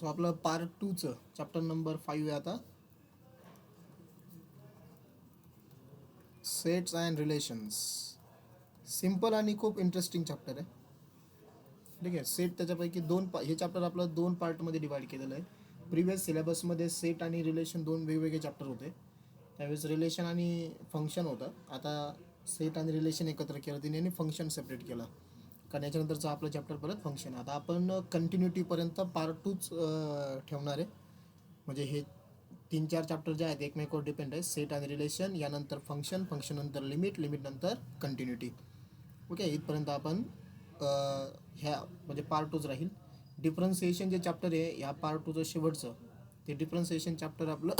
So आपलं part 2चं chapter number 5 आहे आता, सेट्स अँड रिलेशन्स. सिम्पल आणि खूप इंटरेस्टिंग चॅप्टर आहे. ठीक आहे. सेट त्याच्यापैकी हे चॅप्टर आपलं 2 पार्टमध्ये डिवाइड केलेलं आहे. प्रिव्हियस सिलेबसमध्ये सेट आणि रिलेशन 2 वेगवेगळे चॅप्टर होते. त्यावेळेस रिलेशन आणि फंक्शन होतं. आता सेट आणि रिलेशन एकत्र केलं तिने आणि फंक्शन सेपरेट केलं. कारण याच्यानंतरचं आपलं चॅप्टर परत फंक्शन. आता आपण कंटिन्युटीपर्यंत पार्ट 2च ठेवणार आहे. म्हणजे हे 3-4 चॅप्टर जे आहेत एकमेकावर डिपेंड आहे. सेट आणि रिलेशन, यानंतर फंक्शन, फंक्शन नंतर लिमिट, लिमिट नंतर कंटिन्युटी. ओके, इथपर्यंत आपण ह्या म्हणजे पार्ट 2च राहील. डिफरन्सिएशन जे चॅप्टर आहे ह्या पार्ट 2चं शेवटचं, ते डिफरन्सिएशन चॅप्टर आपलं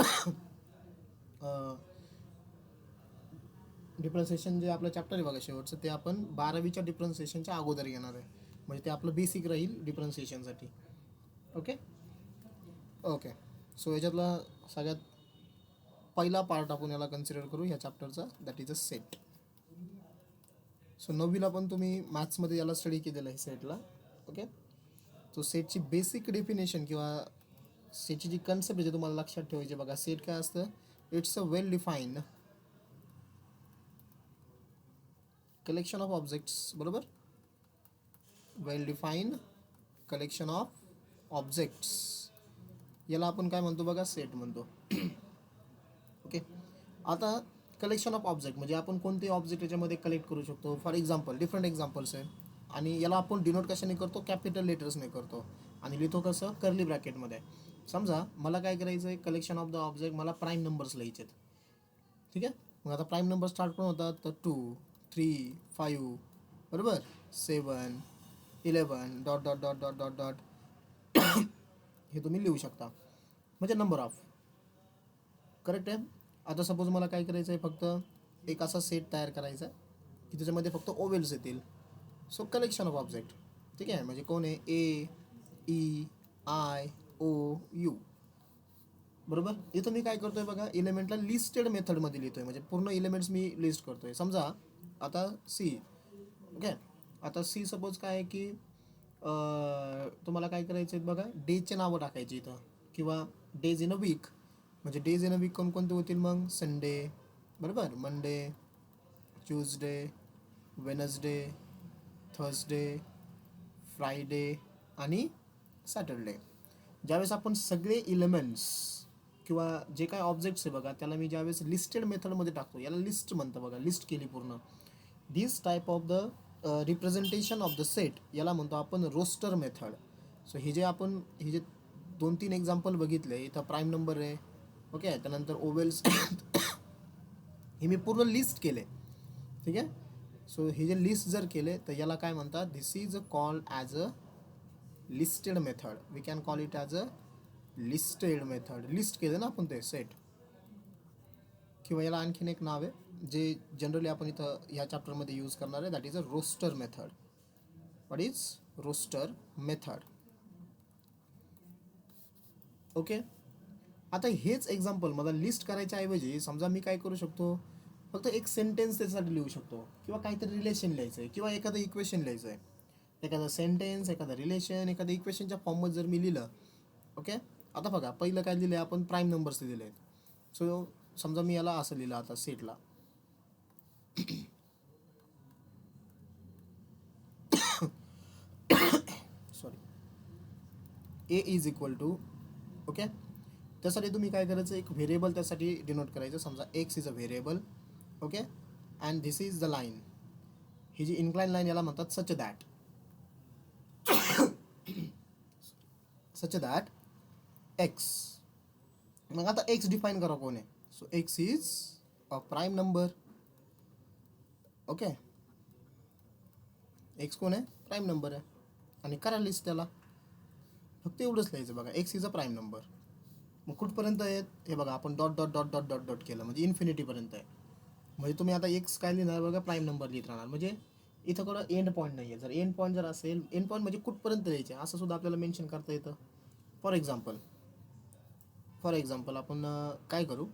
डिफरन्सिएशन जे आपलं चॅप्टर आहे बघा शेवटचं, ते आपण 12वीच्या डिफरन्सिएशनच्या अगोदर घेणार आहे. म्हणजे ते आपलं बेसिक राहील डिफरन्सिएशनसाठी. Okay okay. सो याच्यातला सगळ्यात पहिला पार्ट आपण याला कन्सिडर करू ह्या चॅप्टरचा, that is a set. So 9वीला पण तुम्ही मॅथ्समध्ये याला स्टडी केलेलं आहे सेटला. ओके. सो सेटची बेसिक डेफिनेशन किंवा सेटची जी कन्सेप्ट आहे तुम्हाला लक्षात ठेवायची बघा. सेट काय असतं? It's a well defined collection of objects. बरोबर, वेल डिफाईन्ड कलेक्शन ऑफ ऑब्जेक्ट्स, याला आपण काय म्हणतो बघा? सेट म्हणतो. ओके. आता कलेक्शन ऑफ ऑब्जेक्ट म्हणजे आपण कोणते ऑब्जेक्ट याच्यामध्ये कलेक्ट करू शकतो. फॉर एक्झाम्पल, डिफरंट एक्झाम्पल्स आहे. आणि याला आपण डिनोट कशाने करतो? कॅपिटल लेटर्सने करतो. आणि लिहितो कसं? कर्ली ब्रॅकेटमध्ये. समजा मला काय करायचं आहे, कलेक्शन ऑफ द ऑब्जेक्ट, मला प्राईम नंबर्स लिहायचे आहेत. ठीक आहे. मग आता प्राईम नंबर स्टार्ट पण होतात तर 2, 3, 5, बरोबर, 7, 11, dot dot dot dot dot dot हे तुम्ही लिहू शकता. म्हणजे नंबर ऑफ. करेक्ट आहे. आता सपोज मला काय करायचं आहे, फक्त एक असा सेट तयार करायचा आहे की त्याच्यामध्ये फक्त ओवेल्स येतील. So collection of object. ठीक आहे. म्हणजे कोण आहे? ए, ई, आय, ओ, यू. बरोबर. इथं मी काय करतोय बघा, इलेमेंटला लिस्टेड मेथडमध्ये लिहितोय. म्हणजे पूर्ण इलेमेंट्स मी लिस्ट करतोय. समजा आता सी. ओके. आता सी सपोज काय आहे की तुम्हाला काय करायचं आहे बघा, डेचे नावं टाकायची इथं, किंवा डेज इन अ वीक. म्हणजे डेज इन अ वीक कोणकोणते होतील मग? संडे, बरोबर, Monday, Tuesday, Wednesday, Thursday, Friday आणि सॅटरडे. ज्यावेळेस आपण सगळे इलेमेंट्स किंवा जे काय ऑब्जेक्ट्स आहे बघा, त्याला मी ज्यावेळेस लिस्टेड मेथडमध्ये टाकतो, याला लिस्ट म्हणतं बघा, लिस्ट केली पूर्ण. This type of the representation of the set याला म्हणतो आपण रोस्टर मेथड. सो हे जे 2-3 एक्झाम्पल बघितले, इथं प्राईम नंबर आहे. ओके. त्यानंतर ओवेल्स हे मी पूर्ण लिस्ट केले. ठीक आहे. सो हे जे लिस्ट जर केले तर याला काय म्हणतात? This is called as a listed method. We can call it as a listed method. List केलं ना आपण ते सेट. किंवा याला आणखीन एक नाव आहे जे जनरली आपण इथं ह्या चॅप्टरमध्ये यूज करणार आहे, that is a roster method. What is roster method? Okay. आता हेच एक्झाम्पल मला लिस्ट करायच्या ऐवजी समजा मी काय करू शकतो, फक्त एक सेंटेन्स त्याच्यासाठी लिहू शकतो, किंवा काहीतरी रिलेशन लिहायचं आहे, किंवा एखादं इक्वेशन लिहायचं आहे. एखादं सेंटेन्स, एखादं रिलेशन, एखादं इक्वेशनच्या फॉर्ममध्ये जर मी लिहिलं. ओके. आता बघा, पहिलं काय लिहिलं आहे आपण? प्राईम नंबर्स दिलेले आहेत. सो समजा मी याला असं लिहिलं आता सेटला. Sorry. A is equal to. Okay. त्यासाठी तुम्ही काय करायचं, एक व्हेरिएबल त्यासाठी डिनोट करायचं. समजा X is a variable. Okay. And this is the line. ही जी इन्क्लाइन लाईन याला म्हणतात such that. Such that X. मग आता एक्स डिफाईन करा कोण आहे. So X is a prime number. Okay. X कोण आहे? प्राईम नंबर आहे. आणि करा लिस्ट त्याला. फक्त एवढंच लिहायचं बघा, x is a prime number. मग कुठपर्यंत आहेत हे बघा, आपण dot dot dot dot dot dot केलं म्हणजे इन्फिनिटीपर्यंत आहे. म्हणजे तुम्ही आता एक्स काय लिहिणार बघा, प्राईम नंबर लिहित राहणार. म्हणजे इथं कोणा एंड पॉईंट नाही आहे. जर एंड पॉईंट जर असेल, एंड पॉईंट म्हणजे कुठपर्यंत लिहायचे असं सुद्धा आपल्याला मेन्शन करता येतं. फॉर एक्झाम्पल आपण काय करू,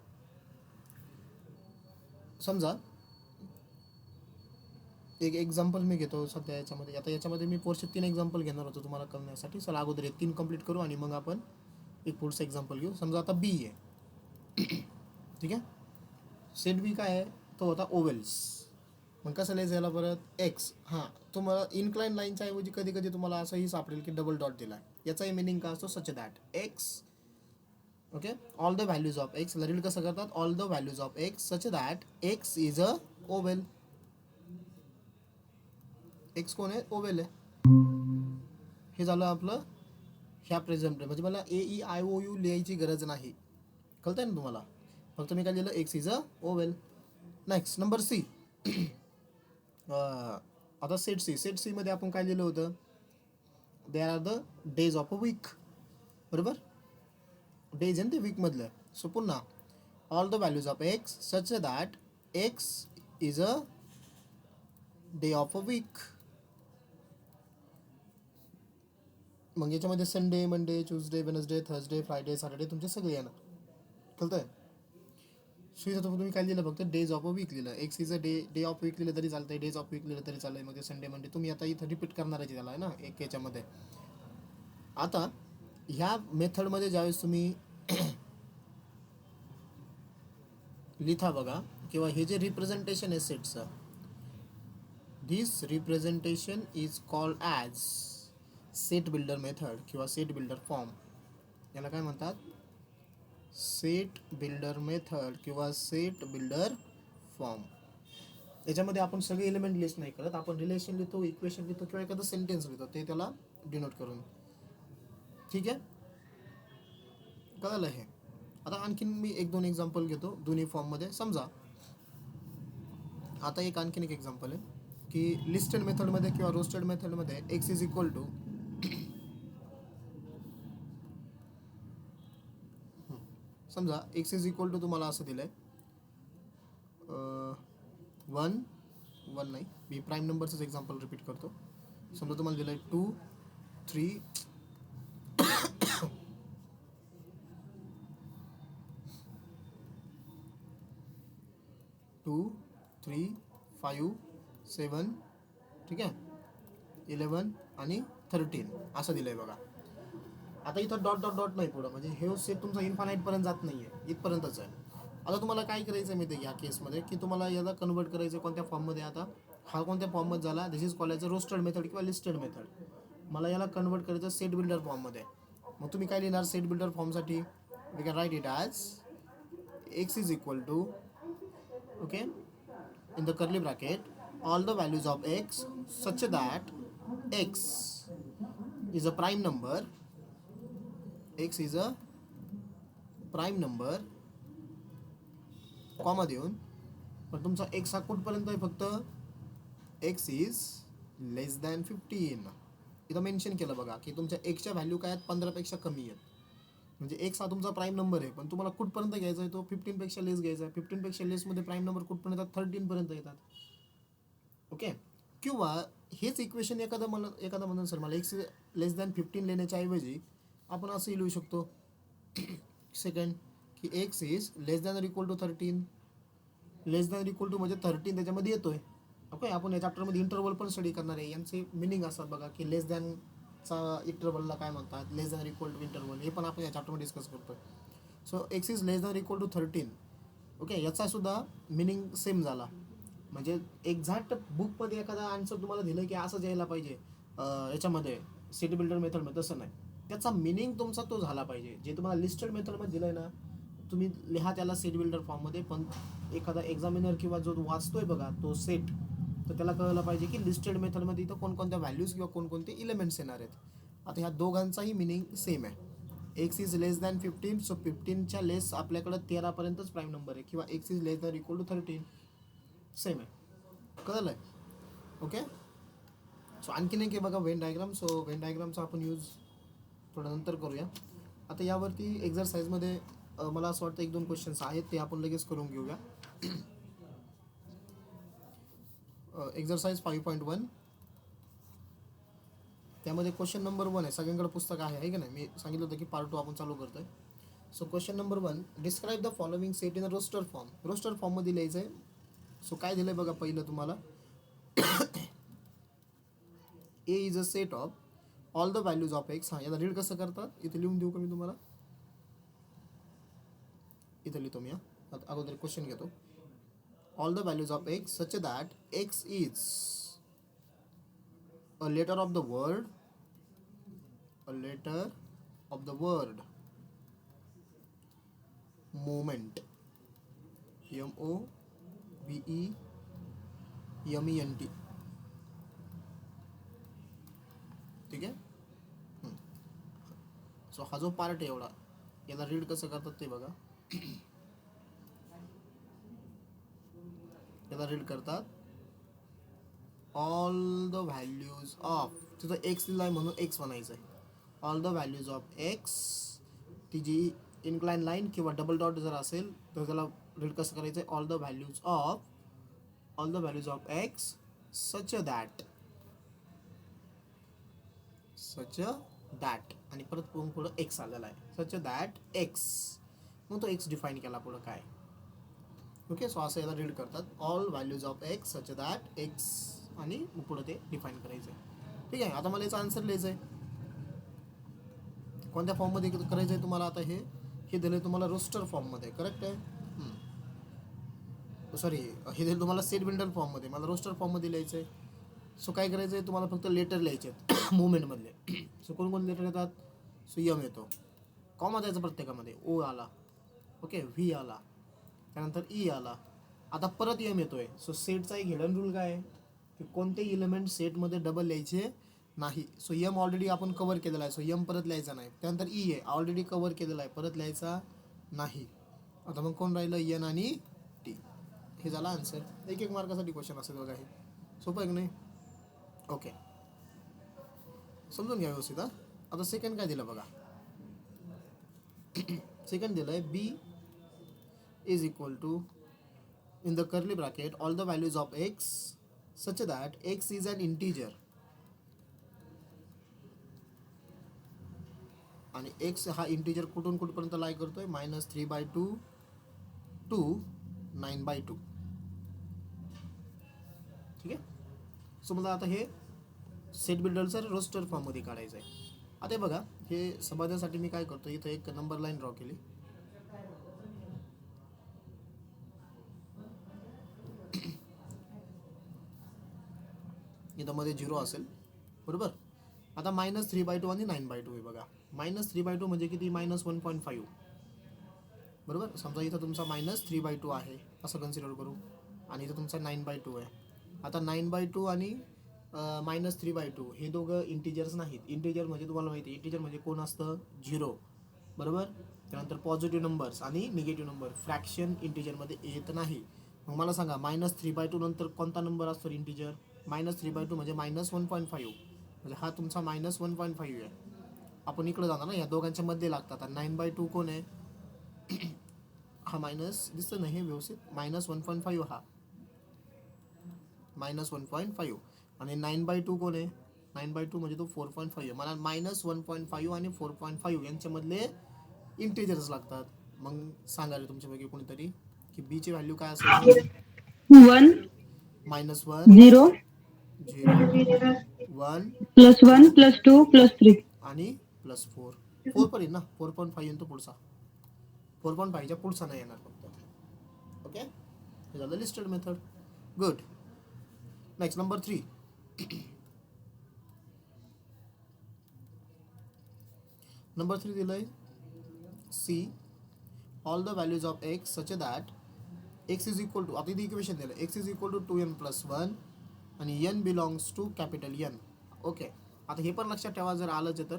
समजा एक एक्झाम्पल मी घेतो सध्या याच्यामध्ये. आता याच्यामध्ये मी पुढचे 3 एक्झाम्पल घेणार होतो तुम्हाला कळण्यासाठी. चला अगोदर हे 3 कंप्लीट करू आणि मग आपण एक पुढचं एक्झाम्पल घेऊ. समजा आता बी आहे, ठीक आहे. सेट बी काय आहे, तो होता ओवेल्स. मग कसं लिहायचं याला परत एक्स. हां, तुम्हाला इन्क्लाइन लाईनच्या ऐवजी कधी कधी तुम्हाला असंही सापडेल की डबल डॉट दिला आहे. याचाही मिनिंग काय असतो, सच that x, okay, all the values of x. Read कसं करतात, all the values of x such that x is a oval. X कोण आहे, ओवेल आहे. हे झालं आपलं ह्या प्रेझेंट. म्हणजे मला AEIOU लिहायची गरज नाही. कळतंय ना तुम्हाला. फक्त मी काय लिहिलं, X is a vowel. Next number C. आता सेट सी. सेट सी मध्ये आपण काय लिहिलं होतं, there are the days of a week. बरोबर, डेज आहे ते वीकमधलं. सो पुन्हा all the values of x such that x is a day of a week. मग याच्यामध्ये Sunday, Monday, Tuesday, Wednesday, Thursday, Friday, Saturday तुमचे सगळे येणार. कळतंय. सो इथं तुम्ही काय लिहिलं, फक्त डेज ऑफ अ वीक लिहिलं. X is a day of week लिहिलं तरी चालतंय, डेज ऑफ वीक लिहिलं तरी चालेल. मग संडे मंडे तुम्ही आता इथं रिपीट करणार आहे त्याला, आहे ना, एक याच्यामध्ये. आता ह्या मेथडमध्ये ज्यावेळेस तुम्ही लिहिता बघा, किंवा हे जे रिप्रेझेंटेशन आहे सेटचं, this representation is called as set builder method किंवा सेट बिल्डर फॉर्म. याला काय म्हणतात, सेट बिल्डर मेथड किंवा सेट बिल्डर फॉर्म. याच्यामध्ये आपण सगळे एलिमेंट लिस्ट नाही करत, आपण रिलेशन लिहितो, इक्वेशन लिहितो किंवा एखादं सेंटेन्स लिहितो, ते त्याला डिनोट करून. ठीक आहे, कळलं हे. आता आणखीन मी 1-2 एक्झाम्पल घेतो दोन्ही फॉर्ममध्ये. समजा आता एक आणखीन एक एक्झाम्पल आहे की लिस्टेड मेथडमध्ये किंवा रोस्टेड मेथडमध्ये एक्स इज इक्वल टू, समजा एक्स इज इक्वल टू तुम्हाला असं दिलं आहे 1 1 नाही, मी प्राईम नंबरचंच एक्झाम्पल रिपीट करतो. समजा तुम्हाला दिलं आहे 2 3 2 3 5 7, ठीक आहे, 11 आणि 13 असं दिलं आहे बघा. आता इथं डॉट डॉट डॉट नाही पुढं, म्हणजे हे सेट तुमचा इन्फानाईटपर्यंत जात नाही आहे, इथपर्यंतच आहे. आता तुम्हाला काय करायचं आहे मी या केसमध्ये, की तुम्हाला याला कन्वर्ट करायचं आहे कोणत्या फॉर्ममध्ये. आता हा कोणत्या फॉर्ममध्ये झाला, दिस इज कॉल रोस्टेड मेथड किंवा लिस्टेड मेथड. मला याला कन्वर्ट करायचं सेट बिल्डर फॉर्ममध्ये. मग तुम्ही काय लिहिणार सेट बिल्डर फॉर्मसाठी, we can write it as x is equal to, okay, in the curly bracket all the values of x such that x is a prime number, x is a prime number, comma देऊन. पण तुमचा x हा कुठपर्यंत आहे, फक्त x is less than 15. इथं mention केलं बघा की तुमच्या एक्सच्या व्हॅल्यू काय आहेत, 15पेक्षा कमी आहेत. म्हणजे एक्स हा तुमचा प्राईम नंबर आहे, पण तुम्हाला कुठपर्यंत घ्यायचा आहे, तो 15पेक्षा लेस घ्यायचा आहे. 15पेक्षा लेसमध्ये प्राईम नंबर कुठपर्यंत येतात, 13पर्यंत येतात. ओके, किंवा हेच इक्वेशन एखादा म्हणून सर मला एक्स लेस दॅन 15 लिहिण्याच्या ऐवजी आपण असंही लिहू शकतो सेकंड, की X is less than equal to 13. Less than equal to म्हणजे 13 त्याच्यामध्ये येतोय. ओके, आपण या चॅप्टरमध्ये इंटरवल पण स्टडी करणार आहे. यांचे मिनिंग असतात बघा, की लेस दॅनचा इंटरवलला काय म्हणतात, less than equal to interval, हे पण आपण या चॅप्टरमध्ये डिस्कस करतोय. So X is less than equal to 13. Okay, याचा सुद्धा मिनिंग सेम झाला. म्हणजे एक्झॅक्ट बुकमध्ये एखादा आन्सर तुम्हाला दिलं की असंच यायला पाहिजे याच्यामध्ये सेट बिल्डर मेथडमध्ये, तसं नाही. त्याचा मिनिंग तुमचा तो झाला पाहिजे. जे तुम्हाला लिस्टेड मेथडमध्ये दिलं आहे ना, तुम्ही लिहा त्याला सेट बिल्डर फॉर्ममध्ये. पण एखादा एक्झामिनर किंवा जो वाचतोय बघा तो सेट, तर त्याला कळलं पाहिजे की लिस्टेड मेथडमध्ये इथं कोणकोणत्या व्हॅल्यूज किंवा कोणकोणते इलेमेंट्स येणार आहेत. आता ह्या दोघांचाही मिनिंग सेम आहे. X is less than 15, so 15च्या लेस आपल्याकडं 13पर्यंतच प्राईम नंबर आहे, किंवा x is less than equal to 13 same आहे. कळलं आहे. ओके, सो आणखीन एक आहे बघा वेन डायग्राम. सो वेन डायग्रामचा आपण यूज थोडं नंतर करूया. आता यावरती एक्झरसाईजमध्ये मला असं वाटतं 1-2 क्वेश्चन्स आहेत, ते आपण लगेच करून घेऊया. एक्झरसाईज 5.1, त्यामध्ये क्वेश्चन नंबर 1 आहे. सगळ्यांकडे पुस्तक आहे की नाही, मी सांगितलं होतं की पार्ट 2 आपण चालू करतोय. So question number 1, describe the following set in a roster form. Roster फॉर्ममध्ये लिहायचं आहे. सो काय दिलं आहे बघा, पहिलं तुम्हाला A is a set of all the values of x. हां, याला रीड कसं करतात इथे लिहून देऊ का मी तुम्हाला? इथे लिहितो मी. आता अगोदर क्वेश्चन घेतो. All the values of x such that x is a letter of the word, a letter of the word moment, MOVEMENT. ठीक आहे. सो हा जो पार्ट आहे एवढा, याला रीड कसं करतात ते बघा. याला रीड करतात ऑल द व्हॅल्यूज ऑफ, तिथं एक्स लिहिला आहे म्हणून एक्स म्हणायचं आहे. All the values of x, ती जी इन्क्लाइन लाईन किंवा डबल डॉट जर असेल तर त्याला रीड कसं करायचं आहे, all the values of x such that आणि परत पुढं एक्स आलेला आहे, सच दॅट एक्स. मग तो एक्स डिफाईन केला पुढं काय. ओके, सो असं याला रीड करतात all values of x such that x आणि पुढं ते डिफाईन करायचं आहे. ठीक आहे. आता मला याचा आन्सर लिहायचं आहे. कोणत्या फॉर्ममध्ये करायचं आहे तुम्हाला? आता हे दिलं आहे तुम्हाला रोस्टर फॉर्ममध्ये, करेक्ट आहे. सॉरी, हे दिलं तुम्हाला सेट बिल्डर फॉर्ममध्ये, मला रोस्टर फॉर्ममध्ये लिहायचं आहे. सो काय करायचं आहे तुम्हाला, फक्त लेटर लिहायचे आहेत मुवमेंटमधले. सो कोण लेटर येतात? सो यम येतो, कॉमा द्यायचा प्रत्येकामध्ये, ओ आला, ओके, व्ही आला, त्यानंतर ई आला, आता परत यम येतोय. सो सेटचा एक हिडन रूल काय आहे की कोणतेही इलेमेंट सेटमध्ये डबल लिहायचे नाही. सो यम ऑलरेडी आपण कव्हर केलेला आहे, सो यम परत लिहायचा नाही. त्यानंतर ई आहे, ऑलरेडी कव्हर केलेला आहे, परत लिहायचा नाही. आता मग कोण राहिलं? एन आणि टी. हे झाला आन्सर. एक मार्कासाठी क्वेश्चन असेल बघा. हे सोपं आहे की नाही? ओके, समजून घ्या व्यवस्थित. आता सेकंड काय दिलं बघा. सेकंड दिलं आहे B is equal to in the curly bracket all the values of x such that x is an integer आणि x हा इंटीजर कुठून कुठपर्यंत लाई करतोय? -3/2 to 9/2. ठीक आहे. सो मला आता हे सेट बिल्डरचं रोस्टर फॉर्ममध्ये काढायचं आहे. आता बघा, हे समजण्यासाठी मी काय करतो, इथं एक नंबर लाईन ड्रॉ केली. इथं मध्ये 0 असेल, बरोबर. आता -3/2 आणि 9/2 आहे बघा. -3/2 म्हणजे किती? -1.5, बरोबर. समजा इथं तुमचा -3/2 आहे असं कन्सिडर करू, आणि इथं तुमचा 9/2 आहे. आता 9/2 आणि -3/2 हे दोघं इंटिजर्स नाहीत. इंटिजर म्हणजे तुम्हाला माहिती आहे, इंटिजर म्हणजे कोण असतं? 0, बरोबर. त्यानंतर पॉझिटिव्ह नंबर्स आणि निगेटिव्ह नंबर, फ्रॅक्शन इंटिजरमध्ये येत नाही. मग मला सांगा, -3/2 नंतर कोणता नंबर असतो इंटिजर? -3/2 म्हणजे -1.5, म्हणजे हा तुमचा -1.5 आहे. आपण इकडे जाणार ना, या दोघांच्या मध्ये लागतात. 9/2 कोण आहे? हा मायनस दिसतं नाही व्यवस्थित, -1.5 हा -1.5, आणि 9/2 कोण आहे? 9/2 म्हणजे तो 4.5 आहे. मला -1.5 आणि 4.5 यांच्यामधले इंटिजर्स लागतात. मग सांगा रे तुमच्यापैकी कोणीतरी की बी ची व्हॅल्यू काय असेल? 1 -1, 0 0, 1 +1 +2 +3 आणि +4. 4 पण येईल ना, 4.5 येईल तो पुढचा. 4.5च्या पुढचा नाही येणार फक्त. ओके, हे झालं listed method. Good. Next number 3. Number 3 दिलं आहे C all the values of x such that x is equal to, आता इथे इक्वेशन दिलं, x is equal to 2n + 1 आणि n belongs to capital N. Okay, आता हे पण लक्षात ठेवा, जर आलंच आहे तर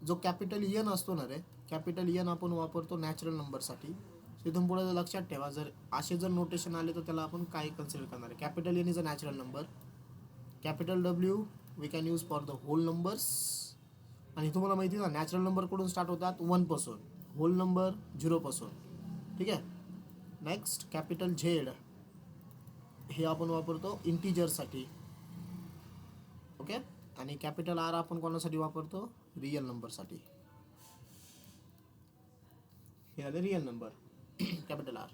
जो कॅपिटल एन असतो ना रे, कॅपिटल एन आपण वापरतो नॅचरल नंबरसाठी. इथून पुढे लक्षात ठेवा, जर असे जर नोटेशन आले तर त्याला आपण काय कन्सिडर करणार आहे? Capital N is a natural number, capital W we can use for the whole numbers. आणि तुम्हाला माहिती आहे ना, नॅचरल नंबर कुठून स्टार्ट होतात? 1 पासून, होल नंबर 0 पासून. ठीक आहे. नेक्स्ट कॅपिटल झेड हे आपण वापरतो इंटिजरसाठी. ओके, आणि कॅपिटल आर आपण कोणासाठी वापरतो? रिअल नंबरसाठी. हे झाले real number, capital R.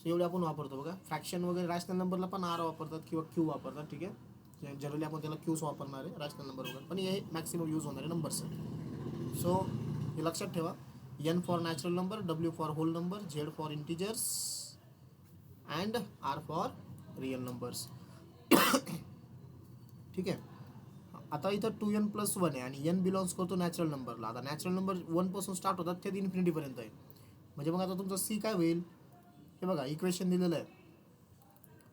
So एवढे आपण वापरतो बघा. फ्रॅक्शन वगैरे रॅशनल नंबरला पण आर वापरतात किंवा क्यू वापरतात. ठीक आहे, जनरली आपण त्याला क्यूज वापरणार आहे रॅशनल नंबर वगैरे, पण हे मॅक्सिमम यूज होणारे नंबर्स आहेत. सो हे लक्षात ठेवा. N for natural number, W for whole number, Z for integers and R for real numbers. ठीक आहे. आता इथं 2n+1 आहे आणि n बिलॉंग्स करतो नॅचरल नंबरला. आता नॅचरल नंबर 1 पासून स्टार्ट होतात ते इन्फिनिटीपर्यंत आहे. म्हणजे मग आता तुमचं सी काय होईल, हे बघा इक्वेशन दिलेलं आहे.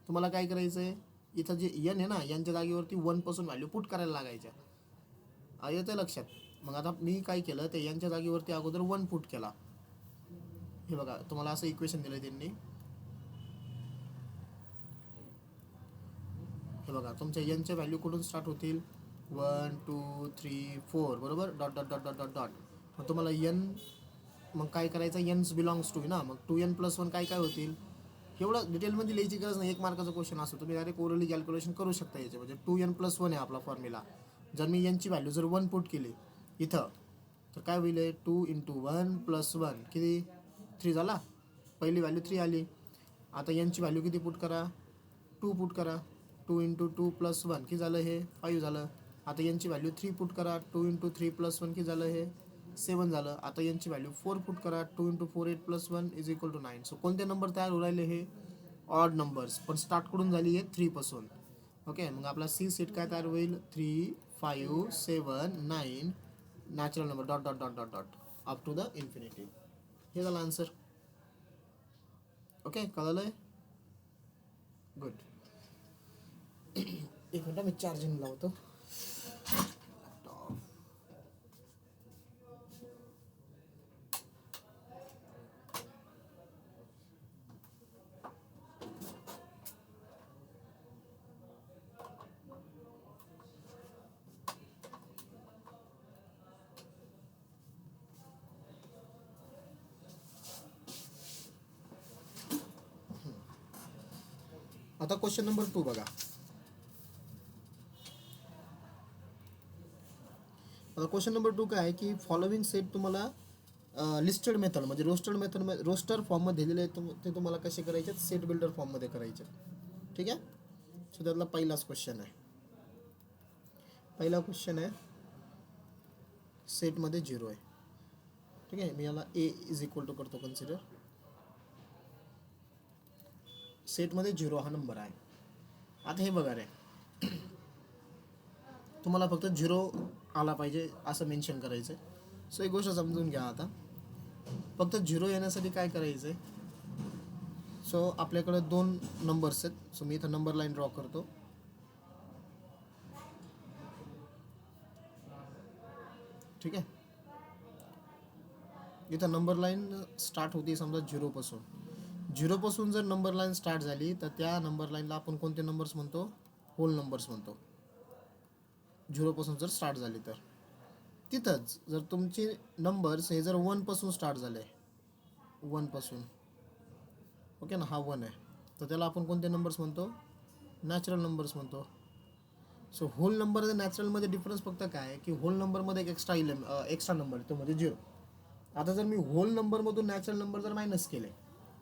तुम्हाला काय करायचं आहे, इथं जे n आहे ना, यांच्या जागेवरती 1 पासून व्हॅल्यू पुट करायला लागायच्या. येतं लक्षात. मग आता मी काय केलं, ते यांच्या जागेवरती अगोदर 1 पुट केला. हे बघा तुम्हाला असं इक्वेशन दिलं त्यांनी. हे बघा तुमच्या यांच्या व्हॅल्यू कुठून स्टार्ट होतील, 1 2 3 4 बरोबर, dot dot dot dot dot dot. मग तुम्हाला n मग काय करायचं, यन्स बिलॉंग्स टू ना, मग 2n+1 काय काय होतील, एवढं डिटेलमध्ये लिहायची गरज नाही. 1 मार्काचा क्वेश्चन असतो, तुम्ही डायरेक्ट ओरली कॅल्क्युलेशन करू शकता याचे. म्हणजे 2n+1 आहे आपला फॉर्म्युला. जर मी यांची व्हॅल्यू जर 1 पुट केली इथं, तर काय होईल, 2 × 1 + 1 किती, 3 झाला. पहिली व्हॅल्यू 3 आली. आता यांची व्हॅल्यू किती पुट करा, 2 पुट करा. 2 × 2 + 1 किती झालं, हे 5 झालं. आता यांची व्हॅल्यू 3 पुट करा. 2 × 3 + 1 किती झालं, हे 7 झालं. आता यांची व्हॅल्यू 4 पुट करा. 2 × 4 8 + 1 = 9. सो कोणते नंबर तयार होऊ राहिले, हे ऑड नंबर्स, पण स्टार्ट करून झाली आहे 3 पासून. ओके, मग आपला सी सेट काय तयार होईल, 3 5 7 9 natural number dot dot dot dot dot up to the infinity. हे झालं आन्सर. ओके, कळलं, गुड. एक मिनिट मी चार्जिंग लावतो. आता क्वेश्चन नंबर 2 बघा. आता क्वेश्चन नंबर 2 काय आहे की फॉलोइंग सेट तुम्हाला लिस्टेड मेथड म्हणजे रोस्टर फॉर्ममध्ये दिलेले आहे. ते तुम्हाला कसे करायचे, सेट बिल्डर फॉर्ममध्ये करायचे. ठीक आहे. सो त्यातला पहिलाच क्वेश्चन आहे. पहिला क्वेश्चन आहे सेटमध्ये 0 आहे. ठीक आहे, मी याला a = करतो कन्सिडर. सेटमध्ये 0 हा नंबर आहे. आता हे बघा रे, तुम्हाला फक्त 0 आला पाहिजे असं मेन्शन करायचं आहे. सो एक गोष्ट समजून घ्या. आता फक्त 0 येण्यासाठी काय करायचं आहे, सो आपल्याकडे 2 नंबर्स आहेत. सो मी इथं नंबर लाईन ड्रॉ करतो. ठीक आहे, इथं नंबर लाईन स्टार्ट होती समजा 0 पासून. 0 पासून जर नंबर लाईन स्टार्ट झाली तर त्या नंबर लाईनला आपण कोणते नंबर्स म्हणतो, होल नंबर्स म्हणतो. 0 पासून जर स्टार्ट झाली तर तिथंच जर तुमचे नंबर्स हे जर 1 पासून स्टार्ट झाले, 1 पासून, ओके ना, हा 1 आहे, तर त्याला आपण कोणते नंबर्स म्हणतो, नॅचरल नंबर्स म्हणतो. सो होल नंबर आणि नॅचरलमध्ये डिफरन्स फक्त काय आहे की होल नंबरमध्ये एक एक्स्ट्रा नंबर तो म्हणजे 0. आता जर मी होल नंबरमधून नॅचरल नंबर जर मायनस केले,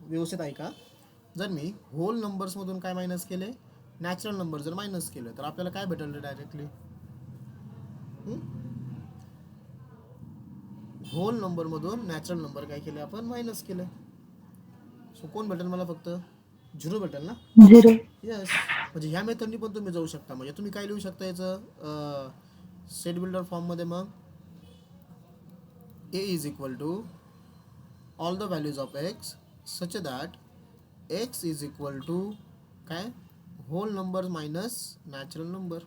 व्यवस्थित ऐका, जर मी होल नंबर्समधून काय मायनस केले, नॅचरल नंबर जर मायनस केलं, तर आपल्याला काय भेटलं डायरेक्टली, होल नंबरमधून नॅचरल नंबर काय केले आपण, मायनस केले. सो कोण भेटेल मला, फक्त 0 भेटेल ना. 0. येस, म्हणजे ह्या मेथडनी पण तुम्ही जाऊ शकता. म्हणजे तुम्ही काय लिहू शकता याचं सेट बिल्डर फॉर्ममध्ये, मग a = all the values of x such that x = काय, whole number minus natural number.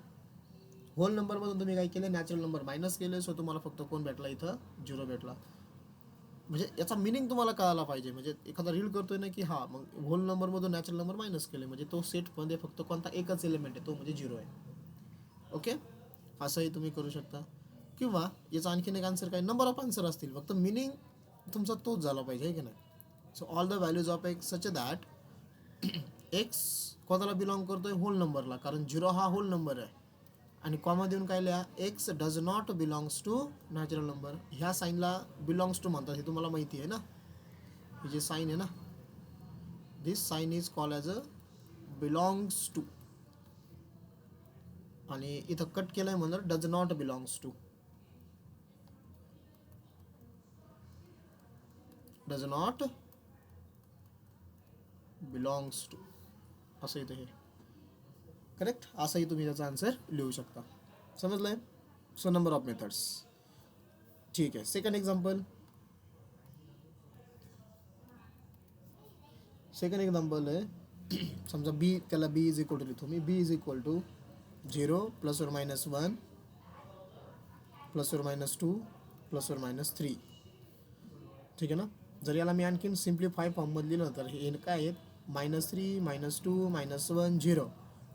Whole नंबरमधून तुम्ही काय केले, नॅचरल नंबर मायनस केले. सो तुम्हाला फक्त कोण भेटला, इथं 0 भेटला. म्हणजे याचा मिनिंग तुम्हाला कळायला पाहिजे. म्हणजे एखादा रीड करतोय ना की हा, मग होल नंबरमधून नॅचरल नंबर मायनस केले म्हणजे तो सेटमध्ये फक्त कोणता एकच एलिमेंट आहे, तो म्हणजे 0 आहे. ओके, असंही तुम्ही करू शकता. किंवा याचा आणखीन एक आन्सर काय, नंबर ऑफ आन्सर असतील, फक्त मिनिंग तुमचा तोच झाला पाहिजे, की नाही. So all the values of x such that x कोणाला बिलॉंग करतोय, होल नंबरला, कारण 0 हा होल नंबर आहे. आणि कॉमा देऊन काय लिहा, x does not belongs to natural number. ह्या साईनला बिलॉंग्स टू म्हणतात, हे तुम्हाला माहिती आहे ना. हे जे साईन आहे ना, this sign is call as a belongs to, आणि इथं कट केलंय म्हणून does not belongs to, does not belongs to असं इथं हे करेक्ट. असंही तुम्ही त्याचा आन्सर लिहू शकता. समजलंय. So number of methods. ठीक आहे. Second example. सेकंड एक्झाम्पल आहे समजा बी, त्याला बी इज इक्वल टू लिहितो मी. बी is equal to 0 +or -1 +or-2 +or-3. ठीक आहे ना. जर याला मी आणखीन सिम्प्लिफाय फॉर्ममध्ये लिहिलं तर हे काय आहेत, -3 -2 -1 0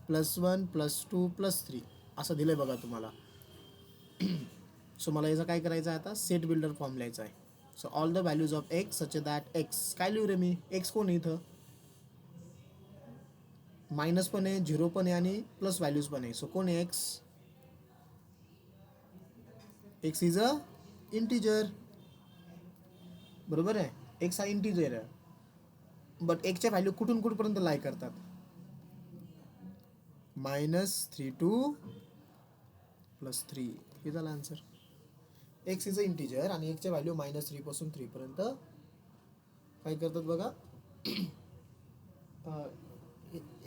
+1 +2 +3 असं दिलं आहे बघा तुम्हाला. सो मला याचं काय करायचं आहे आता, सेट बिल्डर फॉर्म लिहायचा आहे. So all the values of x such that x, काय लिहू रे मी, एक्स कोण आहे इथं, मायनस पण आहे, 0 पण आहे आणि प्लस व्हॅल्यूज पण आहे. सो कोण आहे x, x is a integer, बरोबर आहे. एक्स हा इंटिजर आहे. बट एक्सच्या व्हॅल्यू कुठून कुठपर्यंत लाय करतात, -3 to +3. हे झालं answer. X is a integer आणि एक्सच्या व्हॅल्यू -3 पासून 3 पर्यंत काय करतात बघा,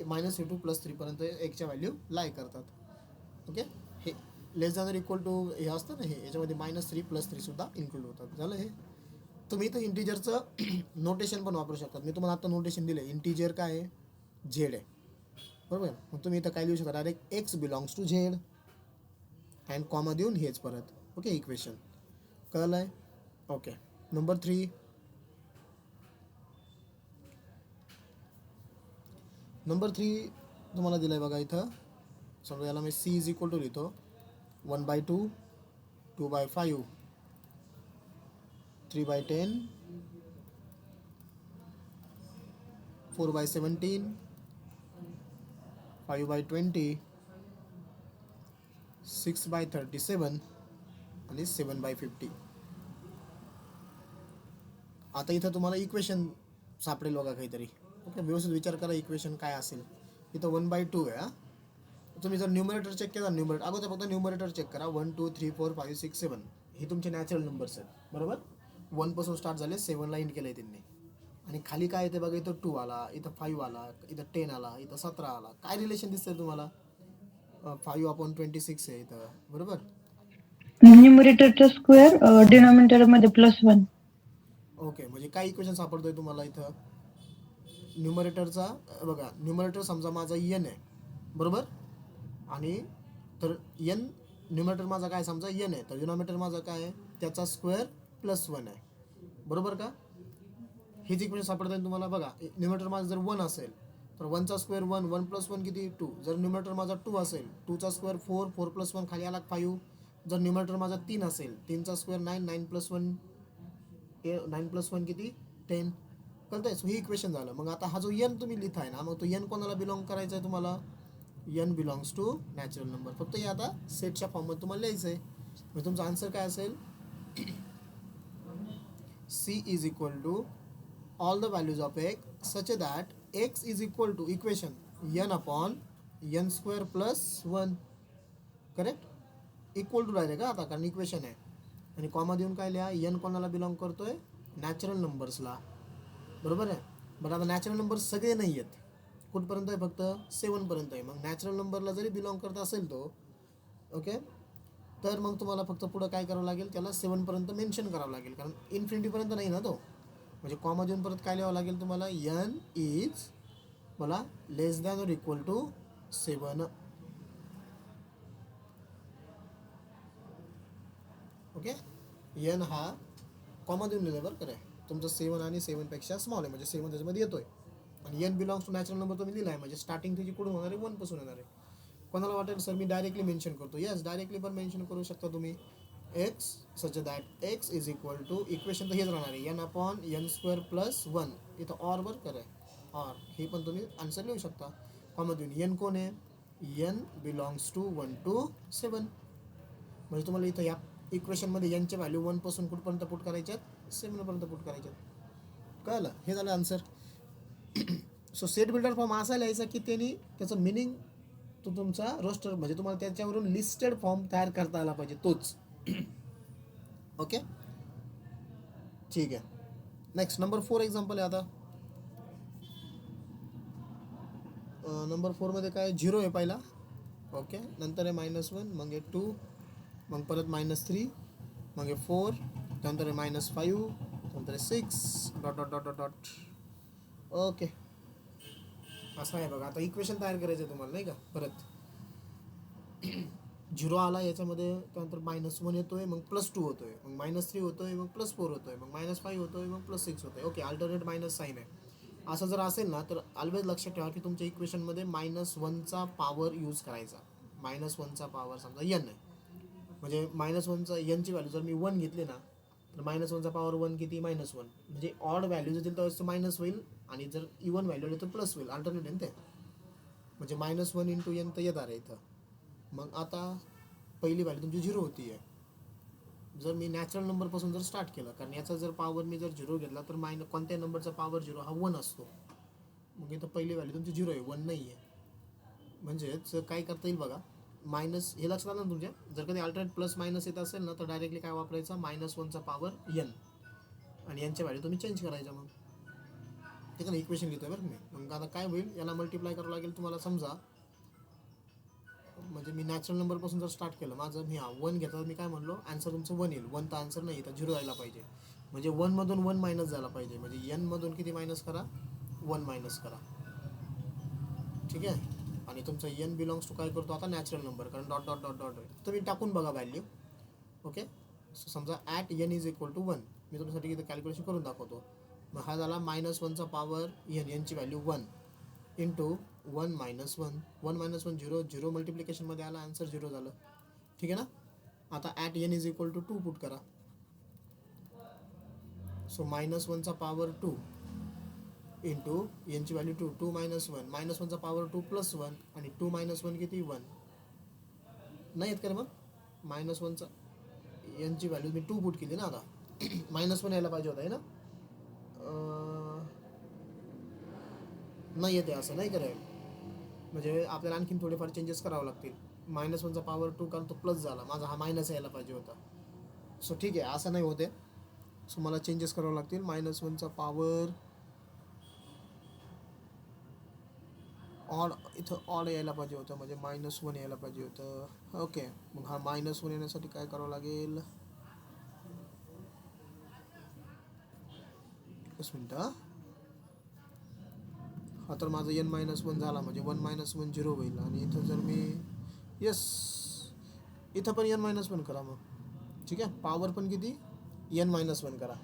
-3 to +3 पर्यंत एक्सच्या व्हॅल्यू लाय करतात. ओके. हे लेस दॅन इक्वल टू हे असतं ना, हे याच्यामध्ये -3 +3 सुद्धा इन्क्लूड होतात. झालं हे. तुम्ही इथं इंटिजरचं नोटेशन पण वापरू शकतात. मी तुम्हाला आता नोटेशन दिलं. इंटिजर काय आहे, झेड आहे, बरोबर. मग तुम्ही इथं काय लिहू शकता, direct X belongs to Z and comma देऊन हेच परत. ओके. इक्वेशन कळलं आहे. ओके. नंबर 3. नंबर 3 तुम्हाला दिलं आहे बघा इथं. समजा याला मी सी इज इक्वल टू लिहितो 1/2 2/5 3/10 4/17 5/20 6/37 आणि 7/50. आता इथं तुम्हाला इक्वेशन सापडेल बघा काहीतरी. ओके. व्यवस्थित विचार करा इक्वेशन काय असेल. इथं 1/2 आहे. तुम्ही जर न्यूमरेटर चेक केला, न्यूमरेटर अगोदर फक्त न्यूमरेटर चेक करा. 1 2 3 4 5 6 7 हे तुमचे नॅचरल नंबर्स आहेत, बरोबर. 1 पासून स्टार्ट झाले, 7ला एंड केलंय त्यांनी. आणि खाली काय येते बघा, इथं 2 आला, इथं 5 आला, इथं 10 आला, इथं 17 आला. काय रिलेशन दिसतंय तुम्हाला, 5/26 आहे इथं, बरोबर. न्यूमरेटरचा स्क्वेअर डिनॉमिनेटर मध्ये +1. ओके. म्हणजे काय इक्वेशन सापडतोय तुम्हाला इथं, न्यूमरेटरचा बघा. न्यूमरेटर समजा माझा एन आहे, बरोबर. आणि तर एन न्यूमरेटर माझा काय समजा एन आहे, तर डिनॉमिनेटर माझा काय आहे, त्याचा स्क्वेअर +1 आहे, बरोबर का. हेच इक्वेशन सापडत आहे तुम्हाला बघा. न्यूमरेटर माझा जर 1 असेल तर 1चा स्क्वेअर 1, 1 + 1 किती 2. जर न्यूमरेटर माझा 2 असेल, 2चा स्क्वेअर 4, 4 + 1 खाली आला 5. जर न्यूमरेटर माझा 3 असेल, 3चा स्क्वेअर 9, 9 + 1 9 + 1 किती 10. कळतंय. सो हे इक्वेशन झालं. मग आता हा जो एन तुम्ही लिहिताय ना, मग तो एन कोणाला बिलॉंग करायचा आहे तुम्हाला, N belongs to natural number. फक्त हे आता सेटच्या फॉर्ममध्ये तुम्हाला लिहायचं आहे. मग तुमचा आन्सर काय असेल, C is equal to all the values of x such that x is equal to equation n/n square plus 1. Correct. Equal to direct आता, कारण इक्वेशन आहे. आणि कॉमा देऊन काय लिहा, एन कोणाला बिलॉंग करतोय, नॅचरल नंबर्सला, बरोबर आहे. बट आता नॅचरल नंबर्स सगळे नाही आहेत. कुठपर्यंत आहे, फक्त 7 पर्यंत आहे. मग नॅचरल नंबरला जरी बिलॉंग करत असेल तो, ओके, तर मग तुम्हाला फक्त पुढं काय करावं लागेल, त्याला 7 पर्यंत मेन्शन करावं लागेल, कारण इन्फिनिटीपर्यंत नाही ना तो. म्हणजे कॉमा देऊन परत काय लिहावं लागेल तुम्हाला, एन इज मला लेस दॅन और इक्वल टू 7. ओके. एन हा कॉमा देऊन लिहिलं बरं करे. तुमचं 7 आणि 7पेक्षा स्मॉल आहे, म्हणजे 7 त्याच्यामध्ये येतोय. आणि N belongs to natural number तुम्ही लिहिला आहे, म्हणजे स्टार्टिंग त्याची कुठून होणार आहे, 1 पासून येणार आहे. कोणाला वाटेल सर मी डायरेक्टली मेन्शन करतो, येस डायरेक्टली पण मेन्शन करू शकता तुम्ही. X such that x is equal to, equation तर हेच राहणार आहे, n/n² + 1. इथं ऑर वर करे, ऑर हे पण तुम्ही आन्सर लिहू शकता. कॉमा देऊन एन कोण आहे, एन बिलॉंग्स टू 1 to 7. म्हणजे तुम्हाला इथं या इक्वेशनमध्ये एनच्या व्हॅल्यू 1 पासून कुठपर्यंत पुट करायच्यात, 7 पर्यंत पुट करायच्यात. कळलं. हे झालं answer. So set builder form असा लिहायचा की त्यांनी त्याचं मिनिंग तो तुमचा रोस्टर म्हणजे तुम्हाला त्याच्यावरून लिस्टेड फॉर्म तयार करता आला पाहिजे तोच. ओके ठीक आहे. नेक्स्ट नंबर 4 एक्झाम्पल आहे. आता नंबर 4मध्ये काय 0 आहे पहिला. ओके नंतर आहे -1, मग आहे 2, मग परत -3, मग आहे 4, त्यानंतर आहे -5, त्यानंतर आहे 6 dot dot dot dot dot. Okay असं आहे बघा. आता इक्वेशन तयार करायचं आहे तुम्हाला नाही का. परत 0 आला याच्यामध्ये, त्यानंतर -1 येतोय, मग +2 होतोय, मग -3 होतोय, मग +4 होतोय, मग -5 होतोय, मग +6 होतोय. ओके अल्टरनेट मायनस साईन आहे. असं जर असेल ना तर ऑलवेज लक्षात ठेवा की तुमच्या इक्वेशनमध्ये -1चा पॉवर यूज करायचा. -1चा पॉवर समजा n आहे, म्हणजे -1चा nची व्हॅल्यू जर मी 1 घेतली ना तर -1चा पॉवर 1 किती -1, म्हणजे ऑड व्हॅल्यूज येतील तेव्हा ते मायनस होईल, आणि जर इवन व्हॅल्यू आली तर प्लस होईल. अल्टरनेट आहे ते, म्हणजे -1 इंटू n तर येणार आहे इथं. मग आता पहिली व्हॅल्यू तुमची 0 होती आहे. जर मी नॅचरल नंबरपासून जर स्टार्ट केलं, कारण याचा जर पॉवर मी जर 0 घेतला तर कोणत्या नंबरचा पॉवर 0 हा 1 असतो. मग इथं पहिली व्हॅल्यू तुमची 0 आहे, 1 नाही आहे. म्हणजेच काय करता येईल बघा, मायनस हे लक्षात आलं ना तुमच्या. जर कधी अल्टरनेट प्लस मायनस येत असेल ना तर डायरेक्टली काय वापरायचं, -1चा पॉवर n, आणि यांच्या व्हॅल्यू तुम्ही चेंज करायच्या. मग ठीक आहे ना, इक्वेशन लिहितोय बरं मी. मग आता काय होईल, याला मल्टिप्लाय करावं लागेल तुम्हाला. समजा म्हणजे मी नॅचरल नंबरपासून जर स्टार्ट केलं, माझं मी 1 घेतलं, मी काय म्हणलो आन्सर तुमचं 1 येईल. 1 तर आन्सर नाही, तर 0 यायला पाहिजे. म्हणजे 1मधून 1 मायनस झाला पाहिजे, म्हणजे nमधून किती मायनस करा, 1 मायनस करा. ठीक आहे. आणि तुमचं n बिलॉंग्स टू काय करतो आता, नॅचरल नंबर, कारण डॉट डॉट डॉट डॉट तुम्ही टाकून बघा व्हॅल्यू. ओके समजा at n is equal to 1, मी तुमच्यासाठी इथं कॅल्क्युलेशन करून दाखवतो. मग हा झाला -1चा पॉवर nची व्हॅल्यू 1 इंटू 1 - 1, 1 - 1 0, 0 मल्टिप्लिकेशनमध्ये आला, आन्सर 0 झालं. ठीक आहे ना. आता at n is equal to 2 put करा. सो -1चा पॉवर 2 इंटू यांची व्हॅल्यू 2, 2 - 1, -1चा पॉवर 2 + 1, आणि 2 - 1 किती 1 नाही येत का रे. मग -1चा यांची व्हॅल्यू मी 2 पुट केली ना. आता -1 यायला पाहिजे होता आहे ना. नाही येते असं नाही करायला, म्हणजे आपल्याला आणखीन थोडेफार चेंजेस करावे लागतील. -1चा पॉवर 2 कारण तो प्लस झाला, माझा हा मायनस यायला पाहिजे होता. सो ठीक आहे, असं नाही होते. सो मला चेंजेस करावे लागतील. -1चा पॉवर ऑड, इथं ऑड यायला पाहिजे होतं, म्हणजे -1 यायला पाहिजे होतं. ओके मग हा -1 येण्यासाठी काय करावं लागेल, 1 मिनटं. हा तर माझं n-1 झाला, म्हणजे 1 - 1 0 होईल. आणि इथं जर मी येस, इथं पण n-1 करा मग. ठीक आहे, पॉवर पण किती n-1 करा.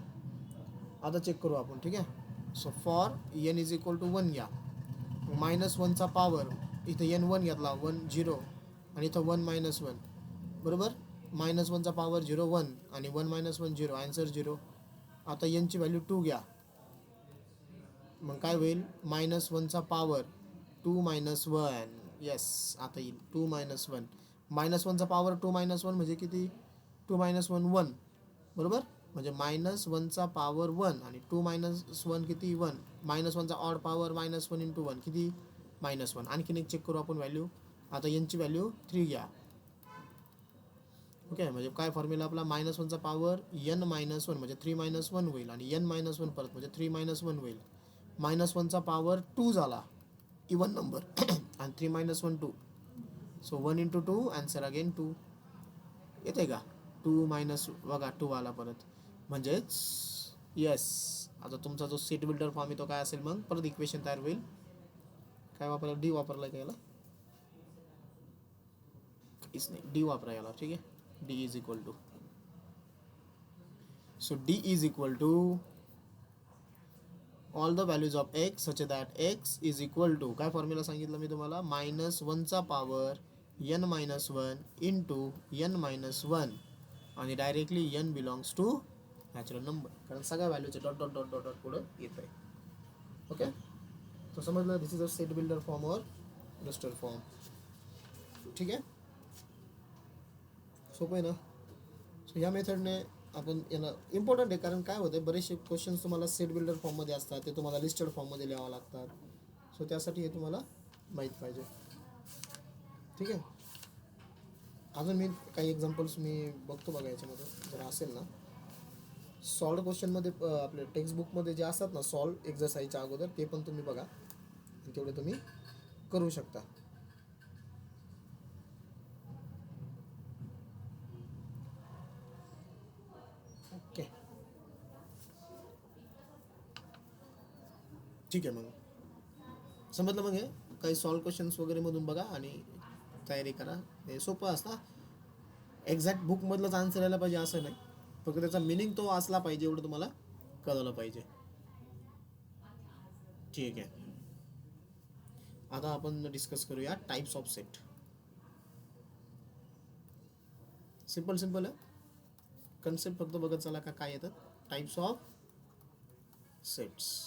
आता चेक करू आपण. ठीक आहे. So for n is equal to 1 घ्या, -1चा पॉवर इथं n1 घेतला, 1 0, आणि इथं 1 - 1 बरोबर. -1चा पॉवर 0 1, आणि 1 - 1 0, आन्सर 0. आता nची व्हॅल्यू 2 घ्या, मग काय होईल, -1चा पॉवर 2 - 1, येस आता येईल 2 - 1. -1चा पॉवर 2 - 1 म्हणजे किती, 2 - 1 1 बरोबर. म्हणजे -1चा पॉवर 1 आणि 2 - 1 किती 1. -1चा ऑड पॉवर -1 इंटू 1 किती -1. आणखीन एक चेक करू आपण व्हॅल्यू. आता यांची व्हॅल्यू 3 घ्या. ओके म्हणजे काय फॉर्म्युला आपला, -1चा पॉवर n - 1 म्हणजे 3 - 1 होईल, आणि n - 1 परत म्हणजे 3 - 1 होईल. -1चा पॉवर 2 झाला, इवन नंबर, आणि 3 - 1 2. So 1 into 2, answer again 2. येते का 2 मायनस बघा 2 आला परत, म्हणजेच येस. आता तुमचा जो सेट बिल्डर फॉर्म आहे तो काय असेल, मग परत इक्वेशन तयार होईल. काय वापरलं, डी वापरला का याला, काहीच नाही, डी वापरा याला. ठीक आहे, D is equal to, so D is equal to all the values of x such that x is equal to, काय फॉर्म्युला सांगितलं मी तुम्हाला, -1चा पॉवर n - 1 इंटू n - 1, आणि directly n belongs to natural number, कारण सगळ्या व्हॅल्यूचे dot dot dot dot dot पुढं येत आहे. ओके तो समजलं. This is a set builder form or register form. ठीक आहे, सोपं आहे ना. सो या मेथडने आपण याला इम्पॉर्टंट आहे, कारण काय होतं बरेचसे क्वेश्चन्स तुम्हाला सेट बिल्डर फॉर्ममध्ये असतात, ते तुम्हाला लिस्टेड फॉर्ममध्ये लिहावं लागतात. सो त्यासाठी हे तुम्हाला माहीत पाहिजे. ठीक आहे. अजून मी काही एक्झाम्पल्स मी बघतो बघा याच्यामध्ये जर असेल ना. सॉल्व क्वेश्चनमध्ये आपले टेक्स्टबुकमध्ये जे असतात ना सॉल्व एक्झरसाईजच्या अगोदर ते पण तुम्ही बघा आणि तेवढे तुम्ही करू शकता. ओके ठीक आहे. मग समजलं. मग हे काही सॉल्व क्वेश्चन्स वगैरे मधून बघा आणि तयारी करा. हे सोपं असतं. एक्झॅक्ट बुकमधलंच आन्सर यायला पाहिजे असं नाही, फक्त त्याचा मिनिंग तो असला पाहिजे एवढं तुम्हाला कळलं पाहिजे. ठीक आहे. आता आपण डिस्कस करूया टाइप्स ऑफ सेट. सिंपल आहे. कन्सेप्ट फक्त बघत चला का काय येतात. Types of sets.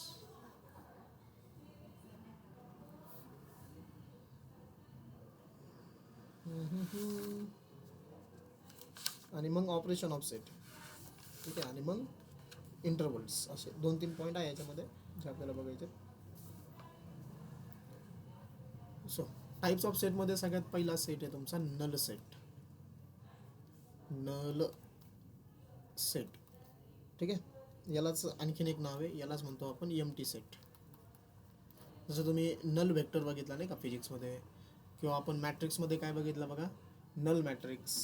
आणि मग ऑपरेशन ऑफ सेट. ठीक आहे. आणि मग इंटरवल्स. असे 2-3 पॉईंट आहे याच्यामध्ये जे आपल्याला बघायचे. सो टाइप्स ऑफ सेटमध्ये सगळ्यात पहिला सेट आहे तुमचा नल सेट. Null set. ठीक आहे. यालाच आणखीन एक नाव आहे, यालाच म्हणतो आपण एम्प्टी सेट. जसं तुम्ही नल वेक्टर बघितला नाही का फिजिक्समध्ये, किंवा आपण मॅट्रिक्समध्ये काय बघितलं बघा, नल मॅट्रिक्स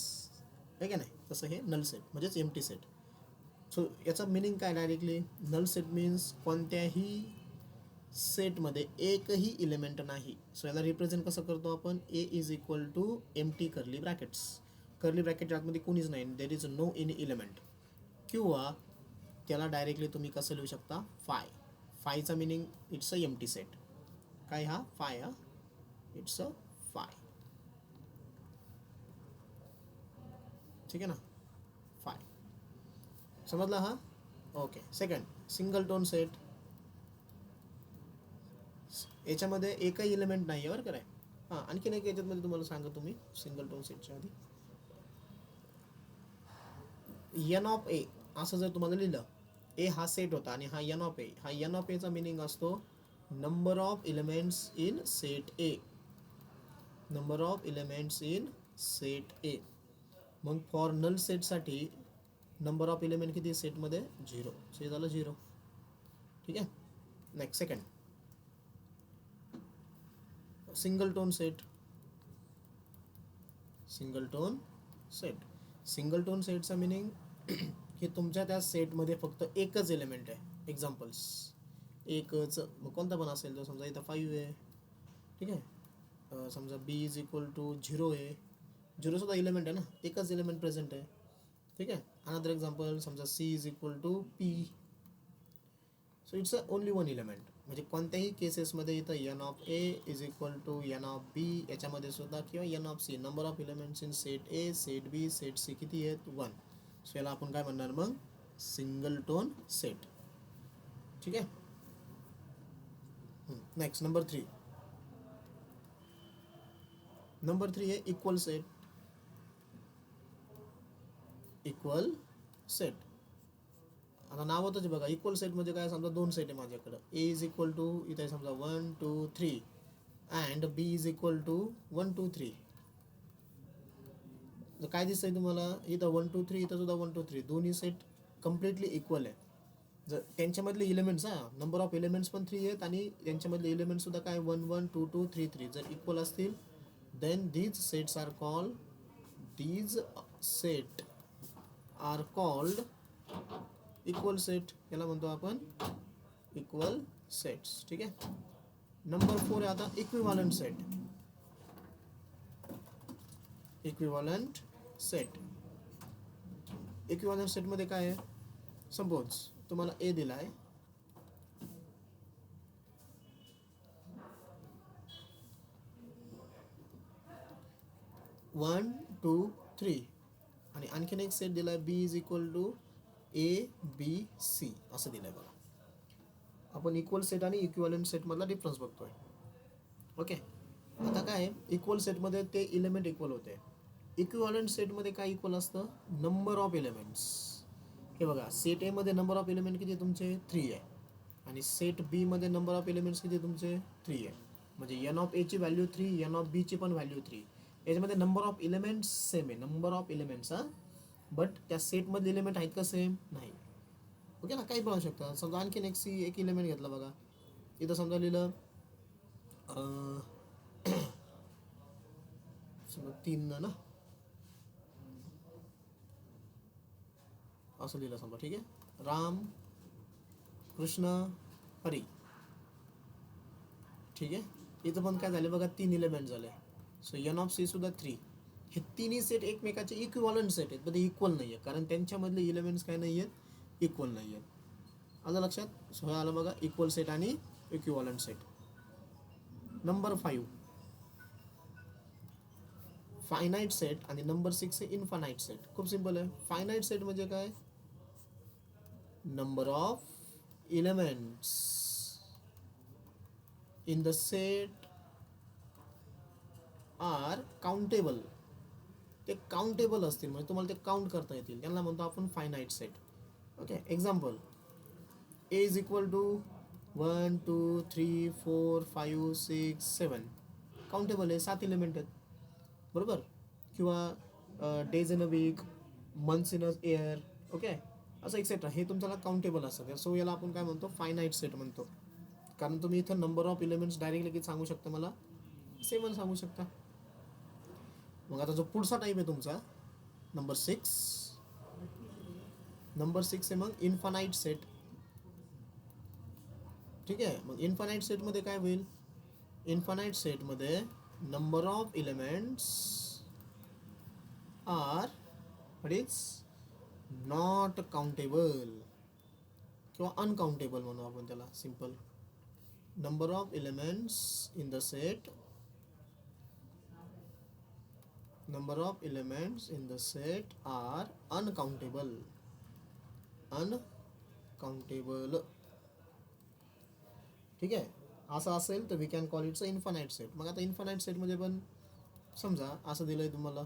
आहे का नाही, तसं हे नल सेट म्हणजेच एम्प्टी सेट. सो याचा मिनिंग काय डायरेक्टली, नल सेट मीन्स कोणत्याही सेटमध्ये एकही इलेमेंट नाही. सो याला रिप्रेझेंट कसं करतो आपण, A is equal to empty curly brackets. Curly bracket आतमध्ये कोणीच नाही, there is no any element. किंवा त्याला डायरेक्टली तुम्ही कसं लिहू शकता, फाय. फायचा meaning it's a empty set. काय हा फाय, हा इट्स अ फाय. ठीक आहे ना, फाय. समजला हा. Okay. Second, single tone set. याच्यामध्ये एकही इलेमेंट नाही आहे बरं काय. हां, आणखीन एक याच्यामध्ये तुम्हाला सांगा तुम्ही सिंगल टोन सेटच्या आधी, एन ऑफ ए असं जर तुम्हाला लिहिलं, ए हा सेट होता आणि हा एन ऑफ ए. हा एन ऑफ एचा मिनिंग असतो number of elements in set A. Number of elements in set ए. मग फॉर नल सेटसाठी नंबर ऑफ एलिमेंट किती सेटमध्ये, 0. सो हे झालं 0. ठीक आहे. Next second, single tone set. Single tone set. Single tone सेटचा मिनिंग की तुमच्या त्या सेटमध्ये फक्त एकच एलिमेंट आहे. एक्झाम्पल्स एकच, मग कोणता पण असेल तो. समजा इथं 5 आहे. ठीक आहे. समजा बी इज इक्वल टू 0 आहे. 0 सुद्धा एलिमेंट आहे ना, एकच एलिमेंट प्रेझेंट आहे. ठीक आहे. अनदर एक्झाम्पल, समजा C is equal to P. So it's only one element. म्हणजे कोणत्याही केसेसमध्ये इथं n of A is equal to n of B याच्यामध्ये सुद्धा, किंवा n of C, number of elements in set A, set B, set C किती आहेत, 1. So याला आपण काय म्हणणार मग, सिंगल टोन सेट. ठीक आहे. Next number 3. नंबर 3 आहे इक्वल सेट. Equal set. आता नावातच बघा, इक्वल सेट म्हणजे काय, समजा 2 सेट आहे माझ्याकडं. ए इज इक्वल टू इथं आहे समजा 1 2 3 and B is equal to 1 2 3. तर काय दिसतंय तुम्हाला, इथं 1 2 3, इथं सुद्धा 1 2 3. दोन्ही सेट कम्प्लिटली इक्वल आहे. जर त्यांच्यामधले इलेमेंट्स, नंबर ऑफ एलिमेंट्स पण 3 आहेत आणि त्यांच्यामधले एलिमेंट्स सुद्धा काय 1 1 2 2 3 3 जर इक्वल असतील, then these sets are called, these set are called equal set. याला म्हणतो आपण इक्वल सेट्स. ठीक आहे. नंबर 4 आहे आता equivalent set. Equivalent set. Equivalent सेटमध्ये काय आहे, सपोज तुम्हाला ए दिला आहे, वन टू थ्री, आणि आणखीन एक सेट दिला आहे B is equal to A B C असं दिलं आहे बघा. आपण इक्वल सेट आणि इक्विव्हॅलंट सेटमधला डिफरन्स बघतोय. ओके. आता काय, इक्वल सेटमध्ये ते इलेमेंट इक्वल होते. इक्विव्हॅलंट सेटमध्ये काय इक्वल असतं, नंबर ऑफ एलिमेंट्स. हे बघा, सेट ए मध्ये नंबर ऑफ एलिमेंट किती तुमचे 3 आहे आणि सेट बी मध्ये नंबर ऑफ एलिमेंट्स किती तुमचे 3 आहे. म्हणजे एन ऑफ एची व्हॅल्यू 3, एन ऑफ बीची पण व्हॅल्यू 3. याच्यामध्ये नंबर ऑफ एलिमेंट्स सेम आहे, नंबर ऑफ एलिमेंट्स बट त्या सेटमधले एलिमेंट आहेत का सेम नाही. ओके ना, काही पण असू शकतं. समजा आणखीन एक एलिमेंट घेतला बघा, इथं समजा लिहिलं 3 ना, असं लिहिलं समजा, ठीक आहे. राम कृष्ण हरी, ठीक आहे. इथं पण काय झाले बघा, 3 एलिमेंट झाले. सो एन ऑफ सी सुद्धा 3. हे तिन्ही सेट एकमेकाचे इक्विव्हॅलंट सेट आहेत, पण ते इक्वल नाही आहे, कारण त्यांच्यामधले एलिमेंट्स काय नाही आहेत, इक्वल नाही आहेत. आलं लक्षात. सो हे आलं बघा, इक्वल सेट आणि equivalent set. Number 5 finite set आणि नंबर 6 आहे इन्फानाईट सेट. खूप सिंपल आहे. फायनाईट सेट म्हणजे काय, number of elements in the set are countable. ते काउंटेबल असतील म्हणजे तुम्हाला ते काउंट करता येतील, त्यांना म्हणतो आपण finite set. Okay. Example, A is equal to 1 2 3 4 5 6 7. Countable आहे, 7 एलिमेंट आहेत, बरोबर. किंवा days in a week, months in a year, okay, असं एक्सेट्रा. हे तुमच्याला काउंटेबल असतं. सो याला आपण काय म्हणतो, फायनाईट सेट म्हणतो. कारण तुम्ही इथं नंबर ऑफ एलिमेंट्स डायरेक्टली किती सांगू शकता, मला 7 सांगू शकता. मग आता जो पुढचा टाईप आहे तुमचा नंबर 6. नंबर 6 आहे मग इन्फानाईट सेट, ठीक आहे. मग इन्फानाईट सेटमध्ये काय होईल, इन्फानाईट सेटमध्ये number of elements are what is not countable किंवा अनकाउंटेबल म्हणू आपण त्याला, simple. Number of elements in the set, number of elements in the set are uncountable. ठीक आहे. असं असेल तर we can call its infinite set. मग आता इन्फानाईट सेटमध्ये पण समजा असं दिलंय तुम्हाला,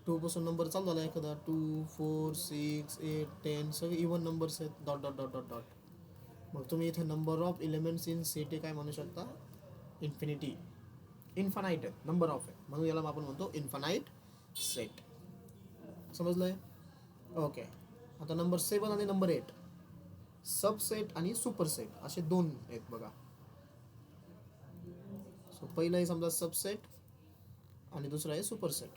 2 पासून नंबर चालू झाला एखादा, 2 4 6 8 10, सगळे इव्हन नंबर्स आहेत, dot dot dot dot dot. मग तुम्ही इथे number of elements in set हे काय म्हणू शकता, इन्फिनिटी. इन्फानाईट आहे, नंबर ऑफ आहे, म्हणून याला आपण म्हणतो इन्फानाईट सेट. समजलंय. ओके. आता नंबर 7 आणि नंबर 8, सबसेट आणि सुपरसेट असे 2 आहेत बघा. सो पहिलं आहे समजा सबसेट आणि दुसरं आहे सुपरसेट.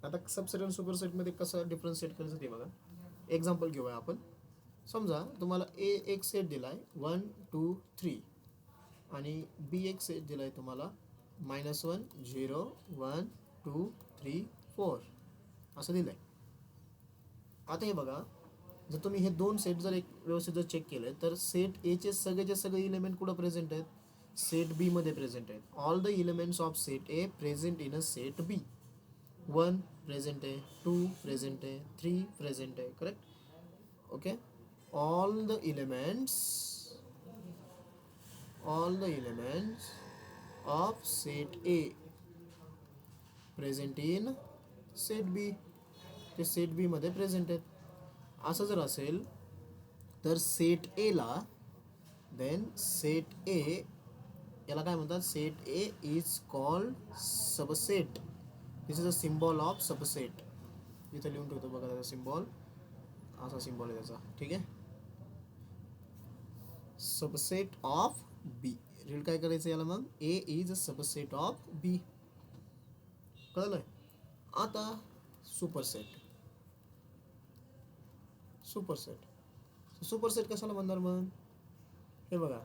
आता सबसेट आणि सुपरसेटमध्ये कसं डिफरन्शिएट करायचं ते बघा. एक्झाम्पल घेऊया आपण. समजा तुम्हाला ए एक सेट दिलाय 1 2 3 आणि बी एक सेट दिलाय तुम्हाला -1 0 1 2 3 4 असं दिलंय. आता हे बघा, जर तुम्ही हे 2 सेट जर एक व्यवस्थित जर चेक केले तर सेट ए चे सगळे इलिमेंट कुठं प्रेझेंट आहेत, सेट बी मध्ये प्रेझेंट आहेत. All the elements of set A present in a set B. 1 present आहे, 2 प्रेझेंट आहे, 3 प्रेझेंट आहे, correct. Okay. All the elements of set A present in set B. ते set B मध्ये present आहेत. असं जर असेल तर सेट ए ला, देन सेट ए याला काय म्हणतात, set A is called subset. This is a symbol of subset. इथं लिहून ठेवतो बघा त्याचा सिम्बॉल, असा सिम्बॉल आहे त्याचा, ठीक आहे. Subset of B. रीड काय करायचं याला, मग ए इज अ सबसेट ऑफ बी. कळलंय. आता सुपरसेट. सुपरसेट कशाला म्हणणार मग, हे बघा,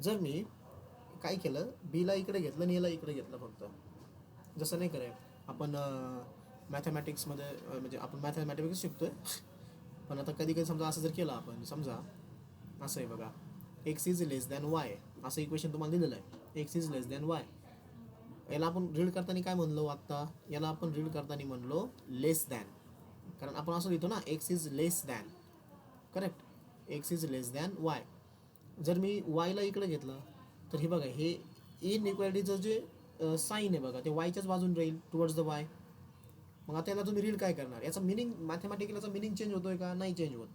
जर मी काय केलं, बीला इकडे घेतलं आणि याला इकडे घेतलं फक्त, जसं नाही कराय आपण मॅथमॅटिक्समध्ये, म्हणजे आपण मॅथमॅटिक्स शिकतोय, पण आता कधी कधी समजा असं जर केलं आपण, समजा असं आहे बघा, x is less than Y असं इक्वेशन तुम्हाला दिलेलं आहे, x is less than Y. याला आपण रीड करताना काय म्हणलो, आत्ता याला आपण रीड करताना म्हणलो लेस दॅन, कारण आपण असं लिहितो ना, x is less than, correct, x is less than Y. जर मी वायला इकडे घेतलं तर हे बघा, हे इनइक्वॅलिटीचं जे साईन आहे बघा, ते वायच्याच बाजून राहील, टुवर्ड्स द वाय. मग आता याला तुम्ही रीड काय करणार, याचा मिनिंग मॅथमॅटिकल, याचा मिनिंग चेंज होतोय का, नाही चेंज होत,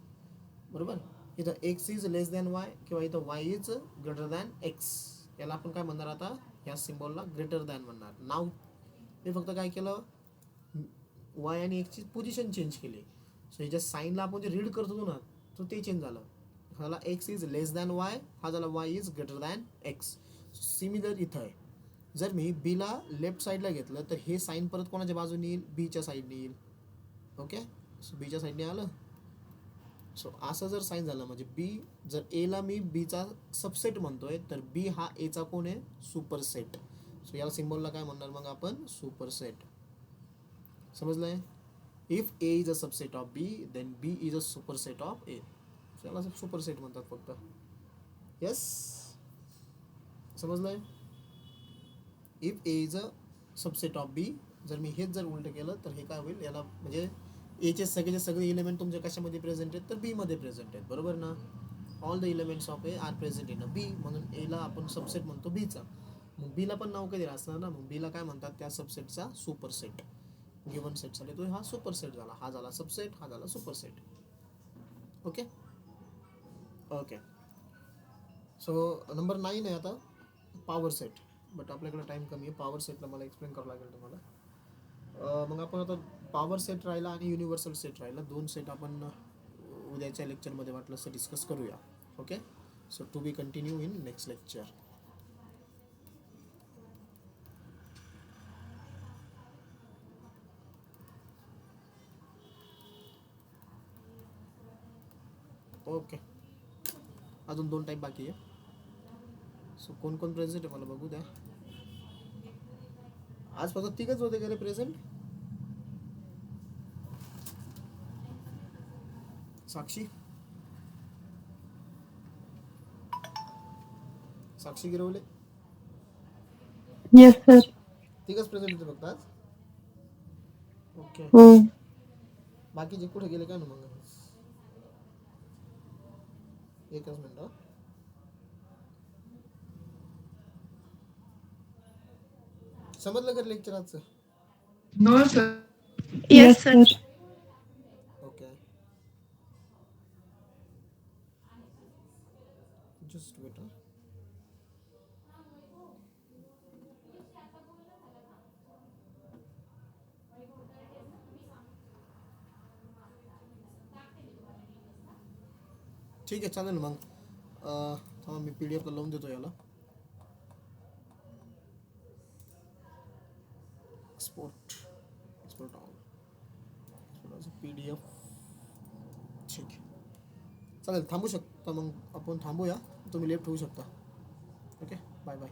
बरोबर. इथं x is less than Y किंवा इथं Y is greater than x, याला आपण काय म्हणणार आता, या सिम्बॉलला ग्रेटर दॅन म्हणणार. नाव मी फक्त काय केलं, वाय आणि एक्सची पोझिशन चेंज केली. सो ह्याच्या साईनला आपण जे रीड करत होतो ना, तो ते चेंज झालं. झाला x is less than Y, हा झाला Y is greater than x. Similar इथं आहे. जर मी बीला लेफ्ट साईडला घेतलं तर हे साईन परत कोणाच्या बाजूने येईल, बीच्या साईडने येईल. ओके, सो बीच्या साईडने आलं. सो असं जर साईन झालं म्हणजे बी, जर एला मी बीचा सबसेट म्हणतोय तर बी हा एचा कोण आहे, सुपरसेट. सो याला सिम्बॉलला काय म्हणणार मग आपण, सुपरसेट. समजलंय. If A is a subset of B then B is a superset of A. याला सुपरसेट म्हणतात फक्त. येस, समजलंय. If A is a subset of B, जर मी हेच जर उलट केलं तर हे काय होईल, याला म्हणजे एचे सगळे एलिमेंट तुमच्या कशामध्ये प्रेझेंट आहेत, तर बी मध्ये प्रेझेंट आहेत, बरोबर ना. All the elements of A are present in a B, म्हणून एला आपण सबसेट म्हणतो बीचा. मग बीला पण नाव कधी असणार ना, मग बीला काय म्हणतात, त्या सबसेटचा सुपरसेट. गिवन सेटसाठी तो हा सुपरसेट झाला, हा झाला सबसेट, हा झाला superset. Okay okay. So number 9 आहे आता, पॉवर सेट. बट आपल्याकडे टाईम कमी आहे, पॉवर सेटला मला एक्सप्लेन करावं लागेल तुम्हाला. मग आपण आता पॉवर सेट राहिला आणि युनिव्हर्सल सेट राहिला, दोन सेट आपण उद्याच्या लेक्चरमध्ये वाटलं असं डिस्कस करूया. Okay, so to be continue in next lecture. Okay, अजून 2 टाईप बाकी आहे. सो कोण कोण प्रेझेंट आहे मला बघू द्या. आज फक्त 3च होते का रे प्रेझेंट. साक्षी, साक्षी गिरवले, येस सर. 3च प्रेझेंट होते फक्त आज. ओके, हो. बाकीचे कुठे गेले काय ना मग. एकच मिनिट. समजलं का लेक्चर आजचं. No, sir. Yes sir. Okay, just wait. ठीक आहे, चालेल मग. थांबा मी PDF ला लावून देतो याला. Export export all PDF. ठीक आहे, चालेल, थांबू शकता मग आपण, थांबूया, तुम्ही लेफ्ट होऊ शकता. Okay, bye bye.